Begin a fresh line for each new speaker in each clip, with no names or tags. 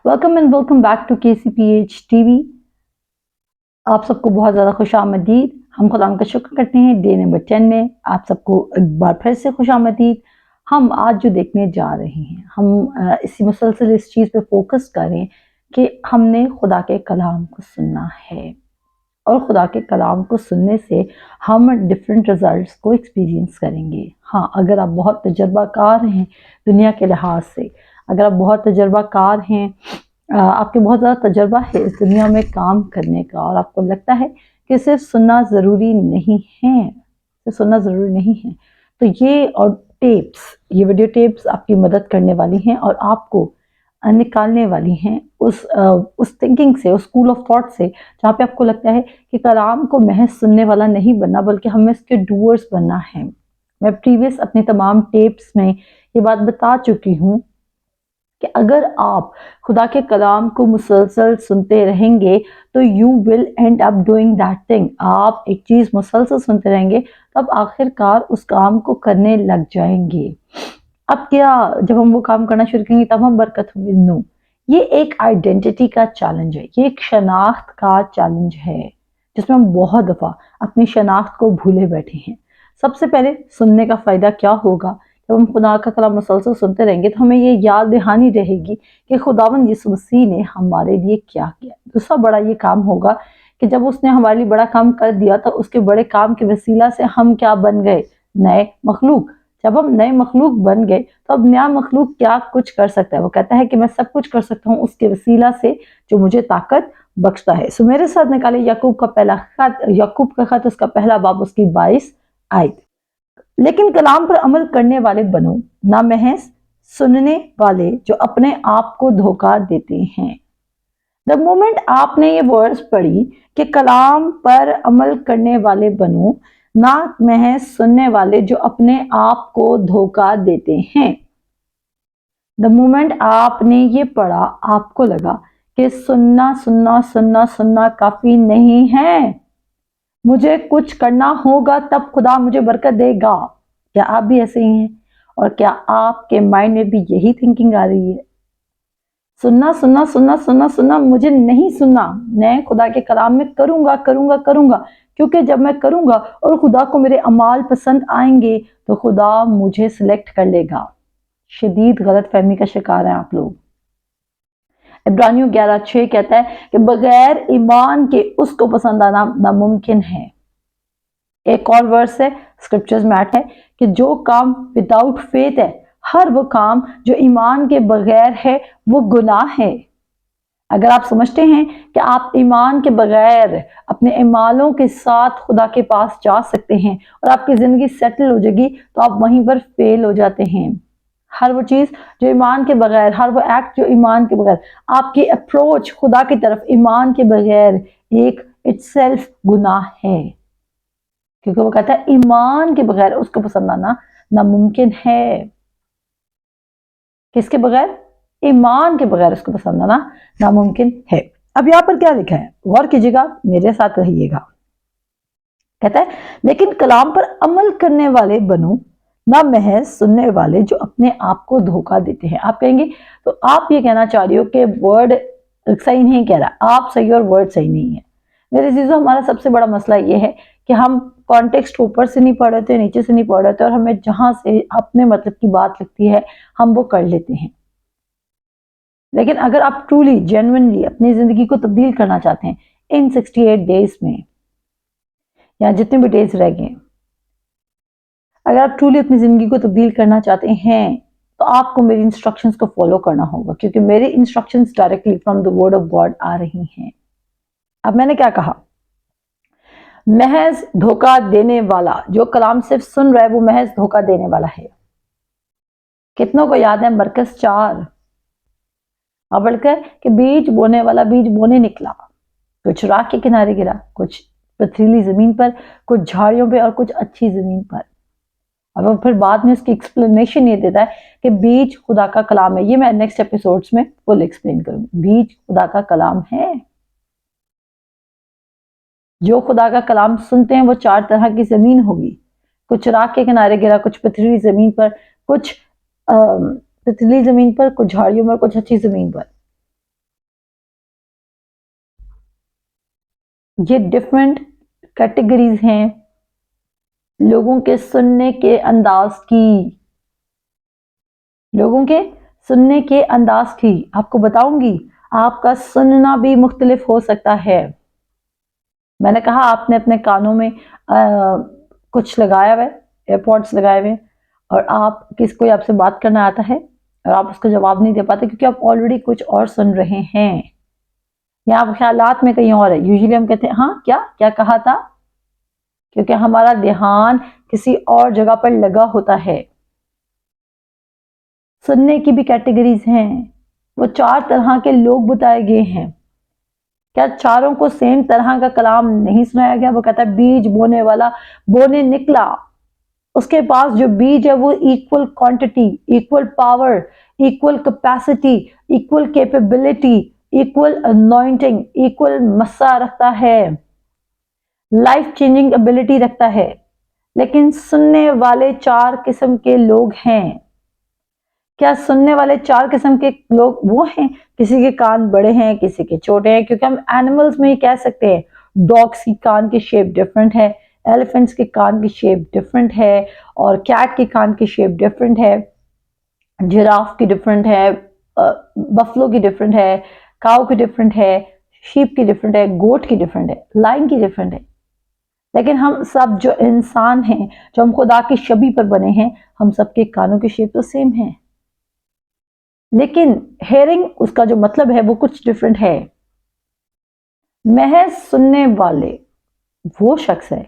Welcome and welcome back to KCPH TV। आप सबको बहुत ज़्यादा खुश आमदीद। हम खुदा का शुक्र करते हैं डे नंबर 10 में आप सबको एक बार फिर से खुश आमदीद। हम आज जो देखने जा रहे हैं हम इसी मुसलसल इस चीज़ पे फोकस करें कि हमने खुदा के कलाम को सुनना है और खुदा के कलाम को सुनने से हम डिफरेंट रिजल्ट्स को एक्सपीरियंस करेंगे। हाँ, अगर आप बहुत तजर्बाकार हैं दुनिया के लिहाज से, अगर आप बहुत तजर्बाकार हैं, आपके बहुत ज़्यादा तजर्बा है इस दुनिया में काम करने का और आपको लगता है कि सिर्फ सुनना ज़रूरी नहीं है, सिर्फ सुनना ज़रूरी नहीं है, तो ये और ये वीडियो टेप्स आपकी मदद करने वाली हैं और आपको निकालने वाली हैं उस थिंकिंग से, उस स्कूल ऑफ थॉट से जहाँ पे आपको लगता है कि कलाम को महज सुनने वाला नहीं बनना बल्कि हमें इसके डूअर्स बनना है। मैं प्रीवियस अपनी तमाम टेप्स में ये बात बता चुकी हूँ कि अगर आप खुदा के कलाम को मुसलसल सुनते रहेंगे तो you will and up doing that thing. आप एक चीज़ मुसलसल सुनते रहेंगे तब आखिरकार उस काम को करने लग जाएंगे। अब क्या, जब हम वो काम करना शुरू करेंगे तब हम बरकत होंगे? नो, ये एक आइडेंटिटी का चैलेंज है, ये एक शनाख्त का चैलेंज है जिसमें हम बहुत दफ़ा अपनी शनाख्त को भूले बैठे हैं। सबसे पहले सुनने का फ़ायदा क्या होगा? जब हम खुदा का कलाम मुसलसल सुनते रहेंगे तो हमें ये याद दहानी रहेगी कि खुदावंद यीशु मसीह ने हमारे लिए क्या किया। दूसरा बड़ा ये काम होगा कि जब उसने हमारे लिए बड़ा काम कर दिया तो उसके बड़े काम के वसीला से हम क्या बन गए? नए मखलूक। जब हम नए मखलूक बन गए तो अब नया मखलूक क्या कुछ कर सकता है? वो कहता है कि मैं सब कुछ कर सकता हूँ उसके वसीला से जो मुझे ताकत बख्शता है। सो मेरे साथ निकाले याकूब का पहला खत, याकूब का खत, उसका पहला बाब, उसकी 22 आयत। लेकिन कलाम पर अमल करने वाले बनो, ना महज सुनने वाले जो अपने आप को धोखा देते हैं। द मोमेंट आपने ये वर्ड्स पढ़ी कि कलाम पर अमल करने वाले बनो, ना महज सुनने वाले जो अपने आप को धोखा देते हैं, द मोमेंट आपने ये पढ़ा आपको लगा कि सुनना सुनना सुनना सुनना काफी नहीं है, मुझे कुछ करना होगा तब खुदा मुझे बरकत देगा। क्या आप भी ऐसे ही हैं? और क्या आपके माइंड में भी यही थिंकिंग आ रही है? सुनना सुनना सुनना सुनना सुनना, मुझे नहीं सुनना, मैं खुदा के कलाम में करूंगा करूंगा करूंगा, क्योंकि जब मैं करूंगा और खुदा को मेरे अमाल पसंद आएंगे तो खुदा मुझे सिलेक्ट कर लेगा। शदीद गलत फहमी का शिकार हैं आप लोग। इब्रानियों 11:6 कहता है कि बगैर ईमान के उसको पसंद आना नामुमकिन है। एक और वर्स है स्क्रिप्चर्स में आता है कि जो काम विदाउट फेथ है, हर वो काम जो ईमान के बगैर है वो गुनाह है। अगर आप समझते हैं कि आप ईमान के बगैर अपने इमालों के साथ खुदा के पास जा सकते हैं और आपकी जिंदगी सेटल हो जाएगी, तो आप वहीं पर फेल हो जाते हैं। हर वो चीज जो ईमान के बगैर, हर वो एक्ट जो ईमान के बगैर, आपकी अप्रोच खुदा की तरफ ईमान के बगैर एक इटसेल्फ गुनाह है, क्योंकि वो कहता है ईमान के बगैर उसको पसंद आना नामुमकिन है। किसके बगैर? ईमान के बगैर उसको पसंद आना नामुमकिन है। अब यहां पर क्या लिखा है, गौर कीजिएगा, मेरे साथ रहिएगा। कहता है लेकिन कलाम पर अमल करने वाले बनो, ना महज सुनने वाले जो अपने आप को धोखा देते हैं। आप कहेंगे तो आप ये कहना चाह रही हो कि वर्ड सही नहीं कह रहा, आप सही और वर्ड सही नहीं है। मेरे चीज़ों, हमारा सबसे बड़ा मसला ये है कि हम कॉन्टेक्स्ट ऊपर से नहीं पढ़ रहे थे, नीचे से नहीं पढ़ रहे थे, और हमें जहां से अपने मतलब की बात लगती है हम वो कर लेते हैं। लेकिन अगर आप ट्रूली जेन्युइनली अपनी जिंदगी को तब्दील करना चाहते हैं इन 68 डेज में, या जितने भी डेज रह गए, अगर आप ट्रूली अपनी जिंदगी को तब्दील करना चाहते हैं तो आपको मेरी इंस्ट्रक्शंस को फॉलो करना होगा, क्योंकि मेरी instructions directly from the word of God आ रही हैं। अब मैंने क्या कहा? महज धोखा देने वाला जो कलाम सिर्फ सुन रहा है वो महज धोखा देने वाला है। कितनों को याद है मरकस 4 अब बढ़कर कि बीज बोने वाला बीज बोने निकला, कुछ राह के किनारे गिरा, कुछ पथरीली जमीन पर, कुछ झाड़ियों पे और कुछ अच्छी जमीन पर। और वो फिर बाद में उसकी एक्सप्लेनेशन ये देता है कि बीज खुदा का कलाम है। ये मैं नेक्स्ट एपिसोड्स में फुल एक्सप्लेन करूंगी। बीज खुदा का कलाम है। जो खुदा का कलाम सुनते हैं वो 4 तरह की जमीन होगी, कुछ राख के किनारे गिरा, कुछ पथरीली जमीन पर, कुछ पथरीली जमीन पर, कुछ झाड़ियों पर, कुछ अच्छी जमीन पर। یہ ڈفرینٹ کیٹیگریز ہیں لوگوں کے سننے کے انداز کی، لوگوں کے سننے کے انداز کی۔ آپ کو بتاؤں گی آپ کا سننا بھی مختلف ہو سکتا ہے۔ میں نے کہا آپ نے اپنے کانوں میں کچھ لگایا ہوا ہے، ایئر پوڈس لگائے ہوئے، اور آپ کوئی آپ سے بات کرنا آتا ہے اور آپ اس کو جواب نہیں دے پاتے کیونکہ آپ آلریڈی کچھ اور سن رہے ہیں، یا آپ خیالات میں کہیں اور ہے۔ یوزلی ہم کہتے ہیں ہاں کیا کہا تھا، کیونکہ ہمارا دھیان کسی اور جگہ پر لگا ہوتا ہے۔ سننے کی بھی کیٹیگریز ہیں، وہ 4 طرح کے لوگ بتائے گئے ہیں۔ کیا چاروں کو سیم طرح کا کلام نہیں سنایا گیا؟ وہ کہتا ہے بیج بونے والا بونے نکلا، اس کے پاس جو بیج ہے وہ equal quantity, equal power, equal capacity, equal capability, equal anointing, equal مسا رکھتا ہے، لائف چینجنگ ابیلٹی رکھتا ہے۔ لیکن سننے والے 4 قسم کے لوگ ہیں۔ کیا سننے والے 4 قسم کے لوگ وہ ہیں؟ کسی کے کان بڑے ہیں، کسی کے چھوٹے ہیں، کیونکہ ہم اینیملز میں ہی کہہ سکتے ہیں ڈاگس کی کان کی شیپ ڈیفرنٹ ہے، ایلیفنٹس کے کان کی شیپ ڈیفرنٹ ہے، اور کیٹ کے کان کی شیپ ڈیفرنٹ ہے، جراف کی ڈیفرنٹ ہے، بفلو کی ڈیفرنٹ ہے، کاؤ کی ڈیفرنٹ ہے، شیپ کی ڈیفرنٹ ہے، گوٹ کی ڈیفرنٹ ہے، لائن کی ڈیفرنٹ ہے۔ لیکن ہم سب جو انسان ہیں، جو ہم خدا کی شبیہ پر بنے ہیں، ہم سب کے کانوں کی شیپ تو سیم ہے، لیکن ہیئرنگ اس کا جو مطلب ہے وہ کچھ ڈیفرنٹ ہے۔ محض سننے والے وہ شخص ہے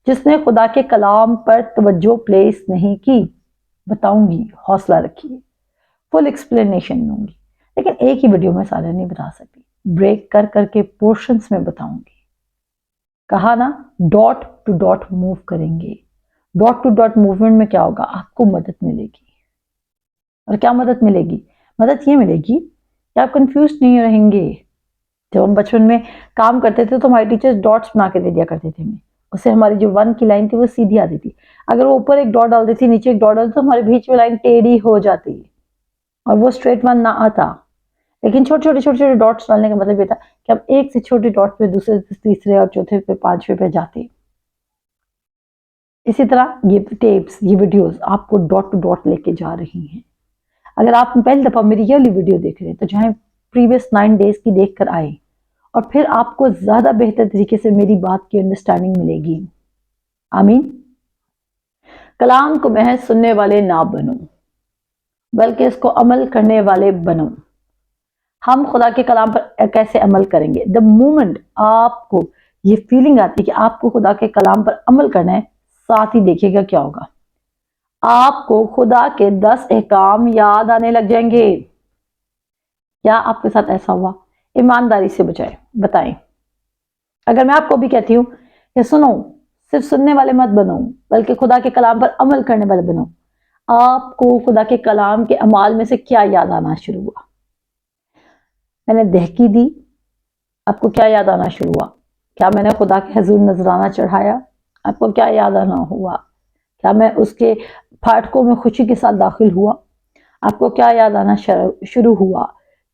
جس نے خدا کے کلام پر توجہ پلیس نہیں کی۔ بتاؤں گی، حوصلہ رکھیے، فل ایکسپلینیشن دوں گی، لیکن ایک ہی ویڈیو میں سارا نہیں بتا سکتی، بریک کر کر کے پورشنز میں بتاؤں گی۔ کہا نا ڈاٹ ٹو ڈاٹ موو کریں گے۔ ڈاٹ ٹو ڈاٹ موومنٹ میں کیا ہوگا؟ آپ کو مدد ملے گی۔ اور کیا مدد ملے گی؟ مدد یہ ملے گی کہ آپ کنفیوز نہیں رہیں گے۔ جب ہم بچپن میں کام کرتے تھے تو ہمارے ٹیچرز ڈاٹس بنا کے دے دیا کرتے تھے ہمیں، اس سے ہماری جو 1 کی لائن تھی وہ سیدھی آتی تھی۔ اگر وہ اوپر ایک ڈاٹ ڈالتی تھی، نیچے ایک ڈاٹ ڈالتی تو ہمارے بیچ میں لائن ٹیڑھی ہو جاتی اور وہ اسٹریٹ 1 نہ آتا۔ لیکن چھوٹے چھوٹے ڈاٹس ڈالنے کا مطلب یہ تھا کہ ہم ایک سے چھوٹے ڈاٹ پہ دوسرے تیسرے اور چوتھے پہ 5ویں پہ جاتے۔ اسی طرح یہ ٹیپس، یہ ویڈیوز آپ کو ڈاٹ ٹو ڈاٹ لے کے جا رہی ہیں۔ اگر آپ پہلی دفعہ میری یہ والی ویڈیو دیکھ رہے ہیں تو جہاں پریویس 9 ڈیز کی دیکھ کر آئے، اور پھر آپ کو زیادہ بہتر طریقے سے میری بات کی انڈرسٹینڈنگ ملے گی۔ آمین۔ کلام کو محض سننے والے نہ بنو، بلکہ اس کو عمل کرنے والے بنو۔ ہم خدا کے کلام پر کیسے عمل کریں گے؟ the moment آپ کو یہ فیلنگ آتی ہے کہ آپ کو خدا کے کلام پر عمل کرنا ہے، ساتھ ہی دیکھیے گا کیا ہوگا۔ آپ کو خدا کے 10 احکام یاد آنے لگ جائیں گے۔ کیا آپ کے ساتھ ایسا ہوا؟ ایمانداری سے بتائیں۔ اگر میں آپ کو بھی کہتی ہوں کہ سنو، صرف سننے والے مت بنو، بلکہ خدا کے کلام پر عمل کرنے والے بنو، آپ کو خدا کے کلام کے اعمال میں سے کیا یاد آنا شروع ہوا؟ میں نے دہکی دی، آپ کو کیا یاد آنا شروع ہوا؟ کیا میں نے خدا کے حضور نذرانہ چڑھایا؟ آپ کو کیا یاد آنا ہوا؟ کیا میں اس کے پھاٹکوں میں خوشی کے ساتھ داخل ہوا؟ آپ کو کیا یاد آنا شروع ہوا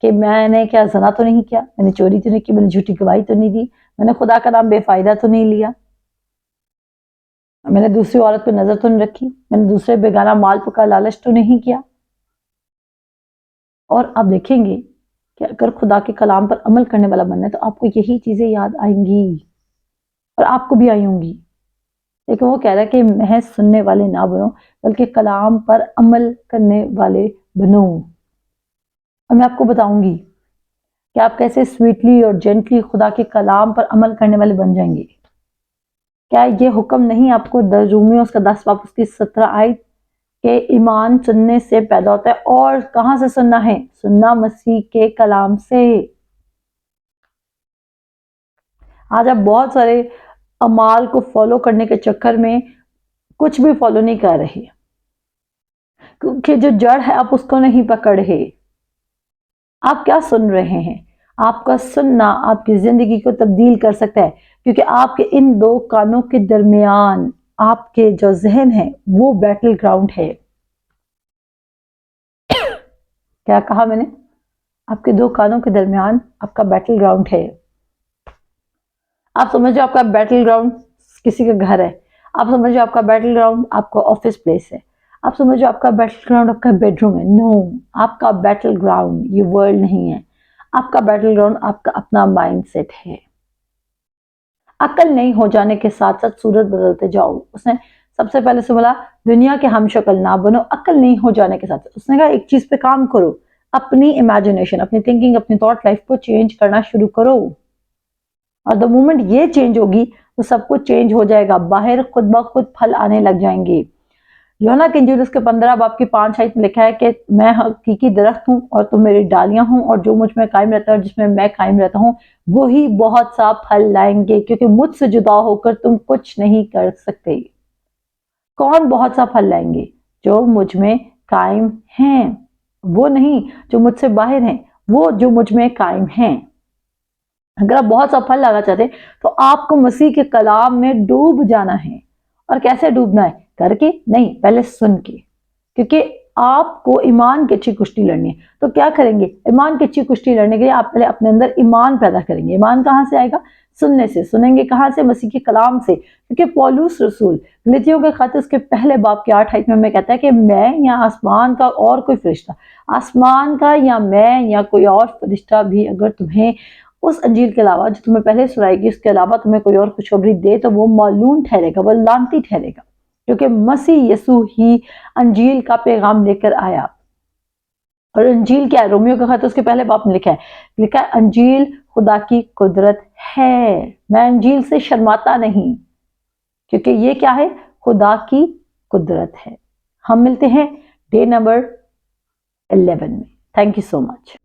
کہ میں نے کیا زنا تو نہیں کیا، میں نے چوری تو نہیں کی، میں نے جھوٹی گواہی تو نہیں دی، میں نے خدا کا نام بے فائدہ تو نہیں لیا، میں نے دوسری عورت پہ نظر تو نہیں رکھی، میں نے دوسرے بیگانہ مال کا لالچ تو نہیں کیا۔ اور آپ دیکھیں گے کہ اگر خدا کے کلام پر عمل کرنے والا بننا ہے تو آپ کو یہی چیزیں یاد آئیں گی، اور آپ کو بھی آئی ہوں گی۔ لیکن وہ کہہ رہا ہے کہ محض سننے والے نہ بنو، بلکہ کلام پر عمل کرنے والے بنو۔ اور میں آپ کو بتاؤں گی کہ آپ کیسے سویٹلی اور جینٹلی خدا کے کلام پر عمل کرنے والے بن جائیں گے۔ کیا یہ حکم نہیں آپ کو رومیو اس کا 10 باب اس کی 17 آیت کہ ایمان سننے سے پیدا ہوتا ہے، اور کہاں سے سننا ہے؟ سننا مسیح کے کلام سے۔ آج آپ بہت سارے اعمال کو فالو کرنے کے چکر میں کچھ بھی فالو نہیں کر رہے، کیونکہ جو جڑ ہے آپ اس کو نہیں پکڑ رہے۔ آپ کیا سن رہے ہیں؟ آپ کا سننا آپ کی زندگی کو تبدیل کر سکتا ہے، کیونکہ آپ کے ان 2 کانوں کے درمیان آپ کے جو ذہن ہے وہ بیٹل گراؤنڈ ہے۔ کیا کہا میں نے؟ آپ کے 2 کانوں کے درمیان آپ کا بیٹل گراؤنڈ ہے۔ आप समझो आपका बैटल ग्राउंड किसी का घर है, आप समझो आपका बैटल ग्राउंड आपका ऑफिस प्लेस है, आप समझो आपका बैटल ग्राउंड आपका बेडरूम है। नो, आपका बैटल ग्राउंड ये वर्ल्ड नहीं है, आपका बैटल ग्राउंड आपका अपना माइंडसेट है। अक्ल नहीं हो जाने के साथ साथ सूरत बदलते जाओ। उसने सबसे पहले से बोला दुनिया के हम शक्ल ना बनो, अक्ल नहीं हो जाने के साथ उसने कहा एक चीज पे काम करो, अपनी इमेजिनेशन, अपनी थिंकिंग, अपनी थॉट लाइफ को चेंज करना शुरू करो। और द मोमेंट ये चेंज होगी तो सब कुछ चेंज हो जाएगा, बाहर खुद ब खुद फल आने लग जाएंगे। यूहन्ना की इंजील उसके 15 बाब की 5 आयत में लिखा है कि मैं हकीकी दरख्त हूँ और तुम मेरी डालियां हूँ, और जो मुझ में कायम रहता है और जिसमें मैं कायम रहता हूँ वही बहुत सा फल लाएंगे, क्योंकि मुझसे जुदा होकर तुम कुछ नहीं कर सकते। कौन बहुत सा फल लाएंगे? जो मुझ में कायम हैं, वो नहीं जो मुझसे बाहर हैं, वो जो मुझ में कायम हैं। अगर आप बहुत सा फल लाना चाहते हैं तो आपको मसीह के कलाम में डूब जाना है। और कैसे डूबना है? करके नहीं, पहले सुन के, क्योंकि आपको ईमान की अच्छी कुश्ती लड़नी है। तो क्या करेंगे? ईमान की अच्छी कुश्ती लड़ने के लिए आप पहले अपने अंदर ईमान पैदा करेंगे। ईमान कहाँ से आएगा? सुनने से। सुनेंगे कहाँ से? मसीह के कलाम से। क्योंकि पौलुस रसूल गलातियों के खत उसके पहले बाब के 8 में कहता है कि मैं या आसमान का और कोई फरिश्ता, आसमान का या मैं या कोई और फरिश्ता भी अगर तुम्हें उस अंजील के अलावा जो तुम्हें पहले सुनाएगी उसके अलावा तुम्हें कोई और खुशखबरी दे तो वो मालूम ठहरेगा, वो लानती ठहरेगा, क्योंकि मसीह यीशु ही अंजील का पैगाम लेकर आया। और अंजील क्या है? रोमियो का खत उसके पहले बाब में लिखा है अंजील खुदा की कुदरत है। मैं अंजील से शर्माता नहीं, क्योंकि ये क्या है? खुदा की कुदरत है। हम मिलते हैं डे नंबर 11 में। Thank you so much.